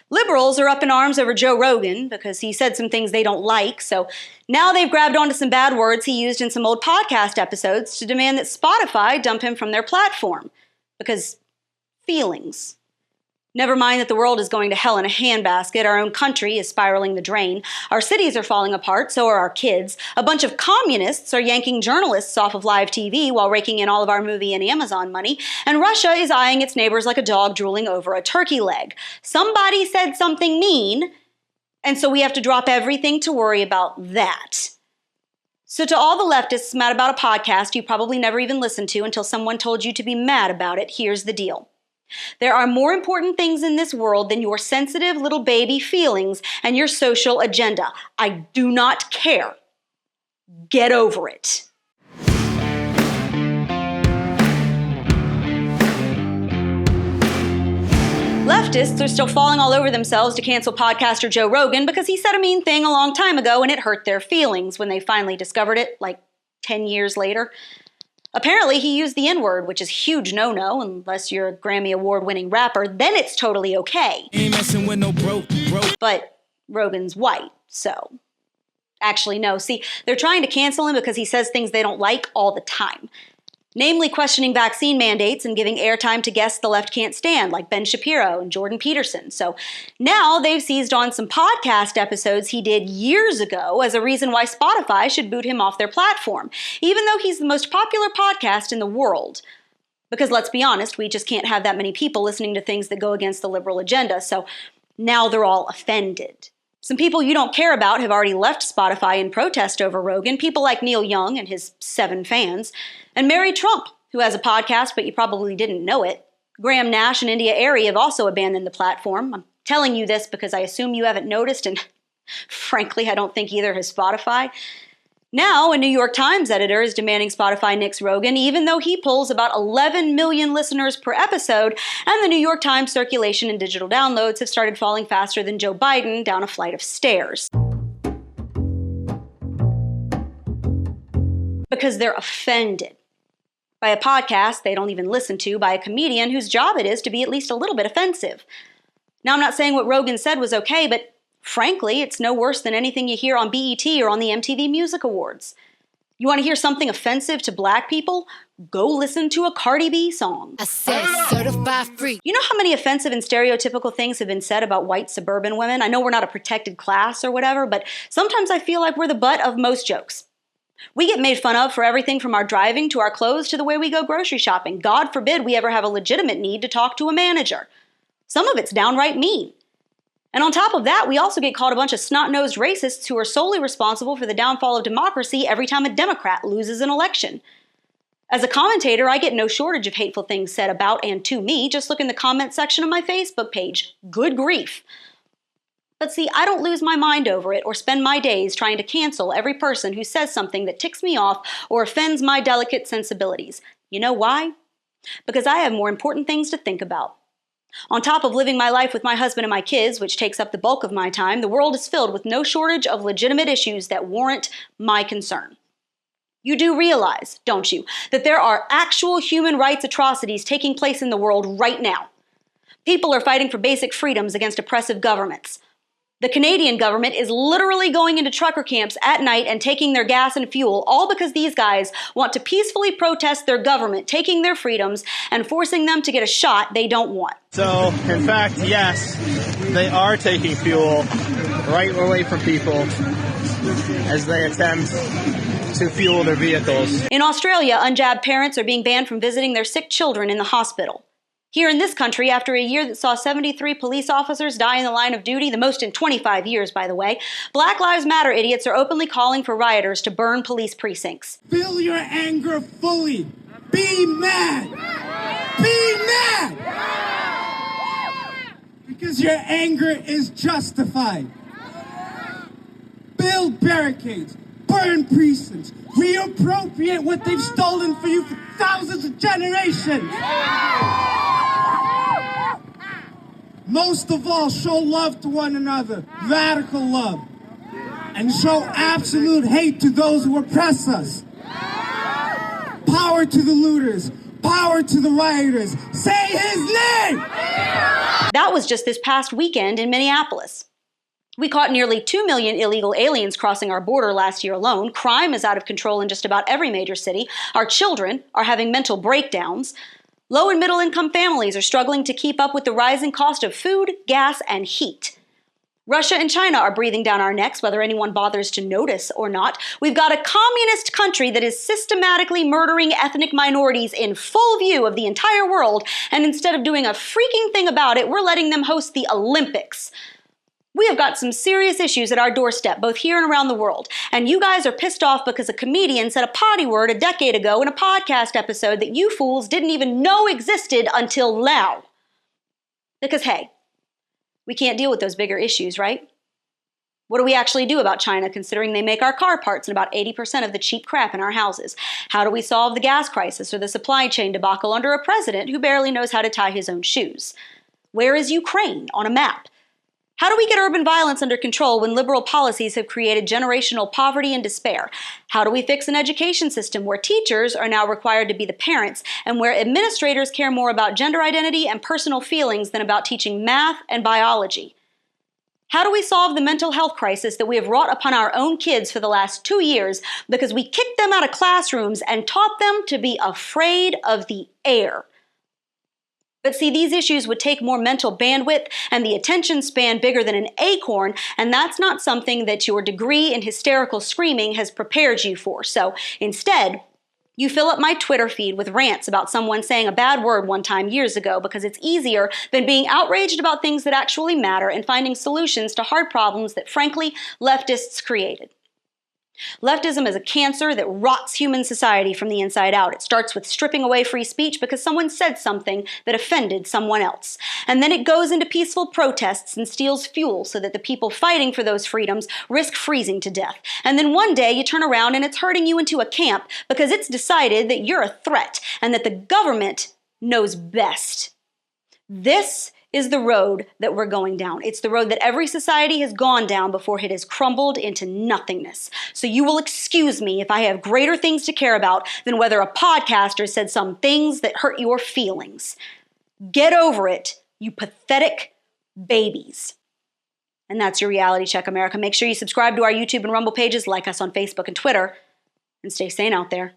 Liberals are up in arms over Joe Rogan because he said some things they don't like, so now they've grabbed onto some bad words he used in some old podcast episodes to demand that Spotify dump him from their platform. Because feelings. Never mind that the world is going to hell in a handbasket, our own country is spiraling the drain, our cities are falling apart, so are our kids, a bunch of communists are yanking journalists off of live TV while raking in all of our movie and Amazon money, and Russia is eyeing its neighbors like a dog drooling over a turkey leg. Somebody said something mean, and so we have to drop everything to worry about that. So to all the leftists mad about a podcast you probably never even listened to until someone told you to be mad about it, here's the deal. There are more important things in this world than your sensitive little baby feelings and your social agenda. I do not care. Get over it. Leftists are still falling all over themselves to cancel podcaster Joe Rogan because he said a mean thing a long time ago and it hurt their feelings when they finally discovered it, like 10 years later. Apparently, he used the N-word, which is a huge no-no, unless you're a Grammy Award-winning rapper, then it's totally okay. Ain't messing with no broke. But Rogan's white, so... Actually, no. See, they're trying to cancel him because he says things they don't like all the time. Namely, questioning vaccine mandates and giving airtime to guests the left can't stand, like Ben Shapiro and Jordan Peterson. So now they've seized on some podcast episodes he did years ago as a reason why Spotify should boot him off their platform, even though he's the most popular podcast in the world. Because let's be honest, we just can't have that many people listening to things that go against the liberal agenda, so now they're all offended. Some people you don't care about have already left Spotify in protest over Rogan, people like Neil Young and his 7 fans, and Mary Trump, who has a podcast but you probably didn't know it. Graham Nash and India Arie have also abandoned the platform. I'm telling you this because I assume you haven't noticed, and frankly, I don't think either has Spotify. Now, a New York Times editor is demanding Spotify nix Rogan, even though he pulls about 11 million listeners per episode, and the New York Times circulation and digital downloads have started falling faster than Joe Biden down a flight of stairs. Because they're offended by a podcast they don't even listen to, by a comedian whose job it is to be at least a little bit offensive. Now, I'm not saying what Rogan said was okay, but frankly, it's no worse than anything you hear on BET or on the MTV Music Awards. You want to hear something offensive to black people? Go listen to a Cardi B song. I said certified free. You know how many offensive and stereotypical things have been said about white suburban women? I know we're not a protected class or whatever, but sometimes I feel like we're the butt of most jokes. We get made fun of for everything from our driving to our clothes to the way we go grocery shopping. God forbid we ever have a legitimate need to talk to a manager. Some of it's downright mean. And on top of that, we also get called a bunch of snot-nosed racists who are solely responsible for the downfall of democracy every time a Democrat loses an election. As a commentator, I get no shortage of hateful things said about and to me. Just look in the comment section of my Facebook page. Good grief. But see, I don't lose my mind over it or spend my days trying to cancel every person who says something that ticks me off or offends my delicate sensibilities. You know why? Because I have more important things to think about. On top of living my life with my husband and my kids, which takes up the bulk of my time, the world is filled with no shortage of legitimate issues that warrant my concern. You do realize, don't you, that there are actual human rights atrocities taking place in the world right now. People are fighting for basic freedoms against oppressive governments. The Canadian government is literally going into trucker camps at night and taking their gas and fuel, all because these guys want to peacefully protest their government taking their freedoms and forcing them to get a shot they don't want. So, in fact, yes, they are taking fuel right away from people as they attempt to fuel their vehicles. In Australia, unjabbed parents are being banned from visiting their sick children in the hospital. Here in this country, after a year that saw 73 police officers die in the line of duty, the most in 25 years, by the way, Black Lives Matter idiots are openly calling for rioters to burn police precincts. Feel your anger fully. Be mad. Be mad. Because your anger is justified. Build barricades. Burn precincts. Reappropriate what they've stolen for you for thousands of generations. Most of all, show love to one another, radical love, and show absolute hate to those who oppress us. Power to the looters, power to the rioters. Say his name! That was just this past weekend in Minneapolis. We caught nearly 2 million illegal aliens crossing our border last year alone. Crime is out of control in just about every major city. Our children are having mental breakdowns. Low and middle income families are struggling to keep up with the rising cost of food, gas, and heat. Russia and China are breathing down our necks, whether anyone bothers to notice or not. We've got a communist country that is systematically murdering ethnic minorities in full view of the entire world, and instead of doing a freaking thing about it, we're letting them host the Olympics. We have got some serious issues at our doorstep, both here and around the world. And you guys are pissed off because a comedian said a potty word a decade ago in a podcast episode that you fools didn't even know existed until now. Because, hey, we can't deal with those bigger issues, right? What do we actually do about China, considering they make our car parts and about 80% of the cheap crap in our houses? How do we solve the gas crisis or the supply chain debacle under a president who barely knows how to tie his own shoes? Where is Ukraine on a map? How do we get urban violence under control when liberal policies have created generational poverty and despair? How do we fix an education system where teachers are now required to be the parents and where administrators care more about gender identity and personal feelings than about teaching math and biology? How do we solve the mental health crisis that we have wrought upon our own kids for the last 2 years because we kicked them out of classrooms and taught them to be afraid of the air? But see, these issues would take more mental bandwidth and the attention span bigger than an acorn, and that's not something that your degree in hysterical screaming has prepared you for. So instead, you fill up my Twitter feed with rants about someone saying a bad word one time years ago because it's easier than being outraged about things that actually matter and finding solutions to hard problems that, frankly, leftists created. Leftism is a cancer that rots human society from the inside out. It starts with stripping away free speech because someone said something that offended someone else. And then it goes into peaceful protests and steals fuel so that the people fighting for those freedoms risk freezing to death. And then one day you turn around and it's herding you into a camp because it's decided that you're a threat and that the government knows best. This is the road that we're going down. It's the road that every society has gone down before it has crumbled into nothingness. So you will excuse me if I have greater things to care about than whether a podcaster said some things that hurt your feelings. Get over it, you pathetic babies. And that's your Reality Check, America. Make sure you subscribe to our YouTube and Rumble pages, like us on Facebook and Twitter, and stay sane out there.